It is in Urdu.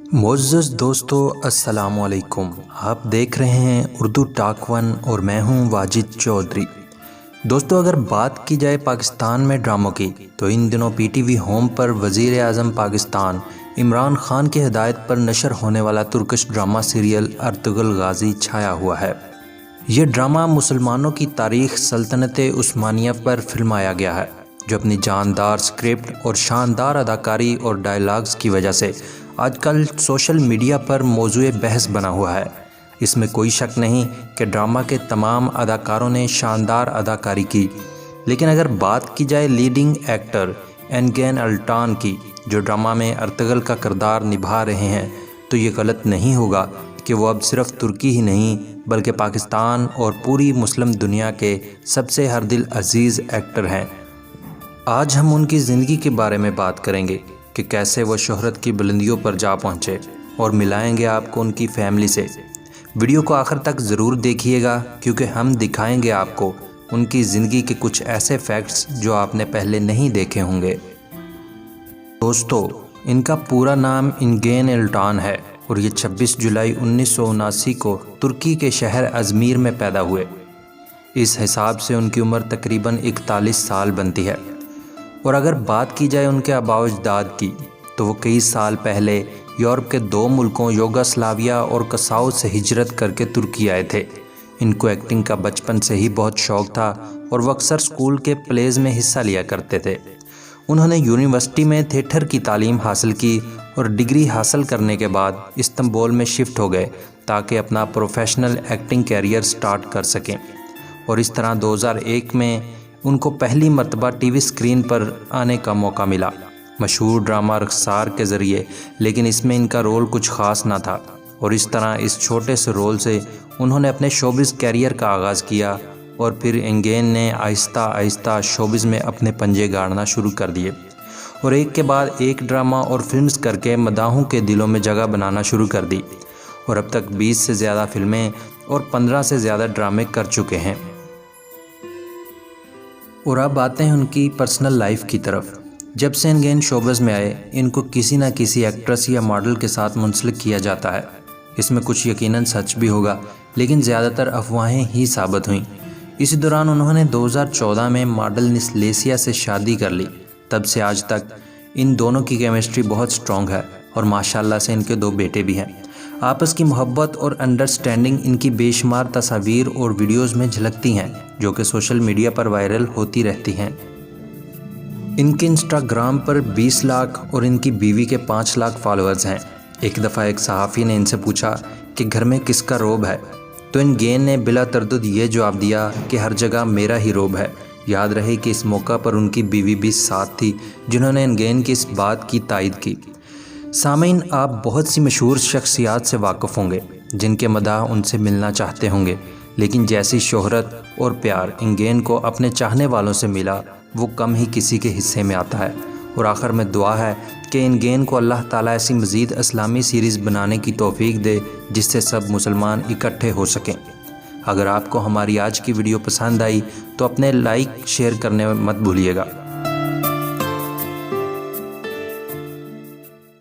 معزز دوستو السلام علیکم، آپ دیکھ رہے ہیں اردو ٹاک ون اور میں ہوں واجد چودھری۔ دوستو اگر بات کی جائے پاکستان میں ڈراموں کی تو ان دنوں پی ٹی وی ہوم پر وزیر اعظم پاکستان عمران خان کی ہدایت پر نشر ہونے والا Turkish drama serial Ertugrul Ghazi چھایا ہوا ہے۔ یہ ڈرامہ مسلمانوں کی تاریخ سلطنت عثمانیہ پر فلمایا گیا ہے، جو اپنی جاندار سکرپٹ اور شاندار اداکاری اور ڈائلاگز کی وجہ سے آج کل سوشل میڈیا پر موضوع بحث بنا ہوا ہے۔ اس میں کوئی شک نہیں کہ ڈرامہ کے تمام اداکاروں نے شاندار اداکاری کی، لیکن اگر بات کی جائے لیڈنگ ایکٹر انگین الٹان کی، جو ڈرامہ میں ارطغرل کا کردار نبھا رہے ہیں، تو یہ غلط نہیں ہوگا کہ وہ اب صرف ترکی ہی نہیں بلکہ پاکستان اور پوری مسلم دنیا کے سب سے ہر دل عزیز ایکٹر ہیں۔ آج ہم ان کی زندگی کے بارے میں بات کریں گے کہ کیسے وہ شہرت کی بلندیوں پر جا پہنچے، اور ملائیں گے آپ کو ان کی فیملی سے۔ ویڈیو کو آخر تک ضرور دیکھیے گا، کیونکہ ہم دکھائیں گے آپ کو ان کی زندگی کے کچھ ایسے فیکٹس جو آپ نے پہلے نہیں دیکھے ہوں گے۔ دوستو، ان کا پورا نام انگین الٹان ہے اور یہ 26 جولائی 1979 کو ترکی کے شہر ازمیر میں پیدا ہوئے۔ اس حساب سے ان کی عمر تقریباً 41 سال بنتی ہے، اور اگر بات کی جائے ان کے آباء و اجداد کی تو وہ کئی سال پہلے یورپ کے 2 ملکوں یوگاسلاویہ اور کساؤ سے ہجرت کر کے ترکی آئے تھے۔ ان کو ایکٹنگ کا بچپن سے ہی بہت شوق تھا اور وہ اکثر اسکول کے پلیز میں حصہ لیا کرتے تھے۔ انہوں نے یونیورسٹی میں تھیٹر کی تعلیم حاصل کی اور ڈگری حاصل کرنے کے بعد استنبول میں شفٹ ہو گئے تاکہ اپنا پروفیشنل ایکٹنگ کیریئر سٹارٹ کر سکیں، اور اس طرح 2001 میں ان کو پہلی مرتبہ ٹی وی اسکرین پر آنے کا موقع ملا، مشہور ڈرامہ رخسار کے ذریعے، لیکن اس میں ان کا رول کچھ خاص نہ تھا، اور اس طرح اس چھوٹے سے رول سے انہوں نے اپنے شوبز کیریئر کا آغاز کیا، اور پھر انگین نے آہستہ آہستہ شوبز میں اپنے پنجے گاڑنا شروع کر دیے، اور ایک کے بعد ایک ڈرامہ اور فلمز کر کے مداحوں کے دلوں میں جگہ بنانا شروع کر دی، اور اب تک 20 سے زیادہ فلمیں اور 15 سے زیادہ ڈرامے کر چکے ہیں۔ اور اب آتے ہیں ان کی پرسنل لائف کی طرف۔ جب سے انگین شوبز میں آئے، ان کو کسی نہ کسی ایکٹریس یا ماڈل کے ساتھ منسلک کیا جاتا ہے۔ اس میں کچھ یقیناً سچ بھی ہوگا، لیکن زیادہ تر افواہیں ہی ثابت ہوئیں۔ اسی دوران انہوں نے 2014 میں ماڈل نسلیسیا سے شادی کر لی۔ تب سے آج تک ان دونوں کی کیمسٹری بہت سٹرونگ ہے، اور ماشاءاللہ سے ان کے 2 بیٹے بھی ہیں۔ آپس کی محبت اور انڈرسٹینڈنگ ان کی بے شمار تصاویر اور ویڈیوز میں جھلکتی ہیں، جو کہ سوشل میڈیا پر وائرل ہوتی رہتی ہیں۔ ان کے انسٹاگرام پر 20 لاکھ اور ان کی بیوی کے 5 لاکھ فالوورز ہیں۔ ایک دفعہ ایک صحافی نے ان سے پوچھا کہ گھر میں کس کا روب ہے، تو انگین نے بلا تردد یہ جواب دیا کہ ہر جگہ میرا ہی روب ہے۔ یاد رہے کہ اس موقع پر ان کی بیوی بھی ساتھ تھی، جنہوں نے انگین کی اس بات کی تائید کی۔ سامعین، آپ بہت سی مشہور شخصیات سے واقف ہوں گے جن کے مداح ان سے ملنا چاہتے ہوں گے، لیکن جیسی شہرت اور پیار انگین کو اپنے چاہنے والوں سے ملا، وہ کم ہی کسی کے حصے میں آتا ہے۔ اور آخر میں دعا ہے کہ انگین کو اللہ تعالیٰ ایسی مزید اسلامی سیریز بنانے کی توفیق دے جس سے سب مسلمان اکٹھے ہو سکیں۔ اگر آپ کو ہماری آج کی ویڈیو پسند آئی تو اپنے لائک شیئر کرنے مت بھولیے گا۔